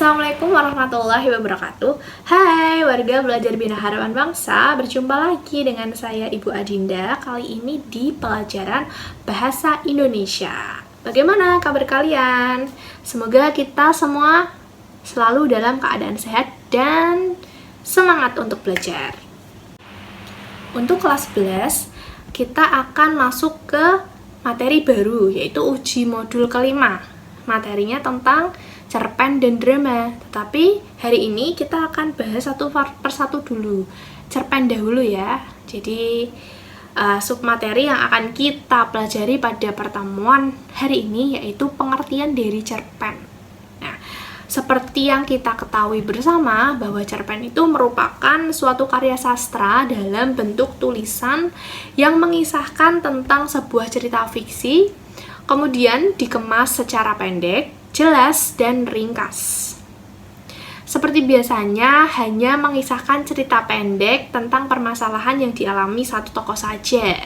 Assalamualaikum warahmatullahi wabarakatuh. Hai warga belajar Bina Harapan Bangsa, berjumpa lagi dengan saya Ibu Adinda. Kali ini di pelajaran Bahasa Indonesia. Bagaimana kabar kalian? Semoga kita semua selalu dalam keadaan sehat dan semangat untuk belajar. Untuk kelas 11, kita akan masuk ke materi baru, yaitu uji modul kelima. Materinya tentang cerpen dan drama, tetapi hari ini kita akan bahas satu persatu dulu. Cerpen dahulu ya. Jadi submateri yang akan kita pelajari pada pertemuan hari ini yaitu pengertian dari cerpen. Nah, seperti yang kita ketahui bersama bahwa cerpen itu merupakan suatu karya sastra dalam bentuk tulisan yang mengisahkan tentang sebuah cerita fiksi, kemudian dikemas secara pendek, jelas, dan ringkas. Seperti biasanya, hanya mengisahkan cerita pendek tentang permasalahan yang dialami satu tokoh saja.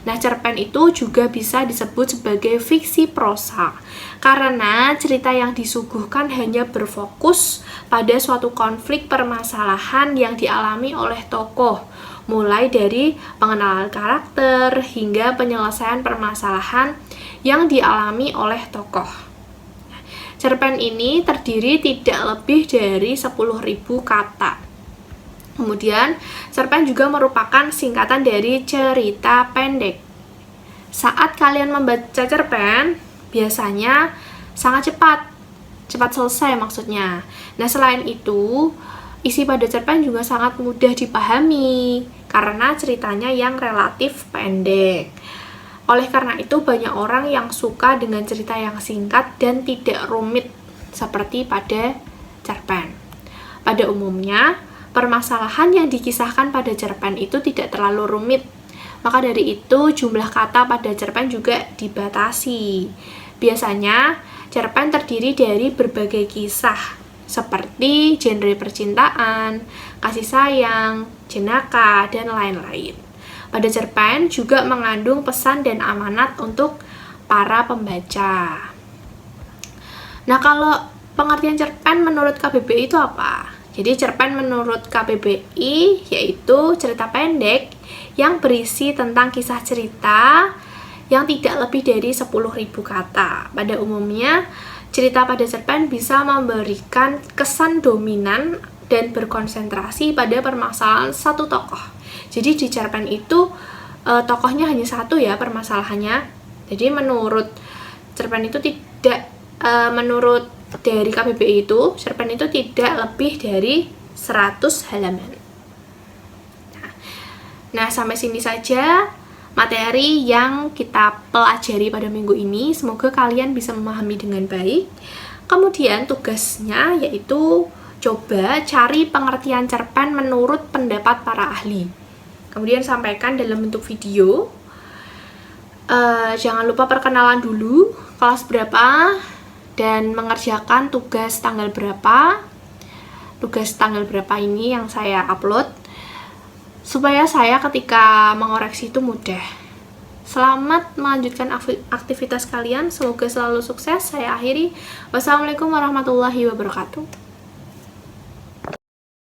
Nah, cerpen itu juga bisa disebut sebagai fiksi prosa, karena cerita yang disuguhkan hanya berfokus pada suatu konflik permasalahan yang dialami oleh tokoh, mulai dari pengenalan karakter hingga penyelesaian permasalahan yang dialami oleh tokoh. Cerpen ini terdiri tidak lebih dari 10.000 kata. Kemudian, cerpen juga merupakan singkatan dari cerita pendek. Saat kalian membaca cerpen, biasanya sangat cepat selesai maksudnya. Nah, selain itu, isi pada cerpen juga sangat mudah dipahami karena ceritanya yang relatif pendek. Oleh karena itu, banyak orang yang suka dengan cerita yang singkat dan tidak rumit seperti pada cerpen. Pada umumnya, permasalahan yang dikisahkan pada cerpen itu tidak terlalu rumit. Maka dari itu, jumlah kata pada cerpen juga dibatasi. Biasanya, cerpen terdiri dari berbagai kisah, seperti genre percintaan, kasih sayang, jenaka, dan lain-lain. Pada cerpen juga mengandung pesan dan amanat untuk para pembaca. Nah, kalau pengertian cerpen menurut KBBI itu apa? Jadi cerpen menurut KBBI yaitu cerita pendek yang berisi tentang kisah cerita yang tidak lebih dari 10.000 kata. Pada umumnya, cerita pada cerpen bisa memberikan kesan dominan dan berkonsentrasi pada permasalahan satu tokoh. Jadi di cerpen itu tokohnya hanya satu ya permasalahannya. Jadi menurut cerpen itu tidak menurut dari KBBI itu cerpen itu tidak lebih dari 100 halaman. Nah, sampai sini saja materi yang kita pelajari pada minggu ini. Semoga kalian bisa memahami dengan baik. Kemudian tugasnya yaitu coba cari pengertian cerpen menurut pendapat para ahli. Kemudian sampaikan dalam bentuk video. Jangan lupa perkenalan dulu, kelas berapa, dan mengerjakan tugas tanggal berapa. Tugas tanggal berapa ini yang saya upload, supaya saya ketika mengoreksi itu mudah. Selamat melanjutkan aktivitas kalian, semoga selalu sukses. Saya akhiri. Wassalamualaikum warahmatullahi wabarakatuh.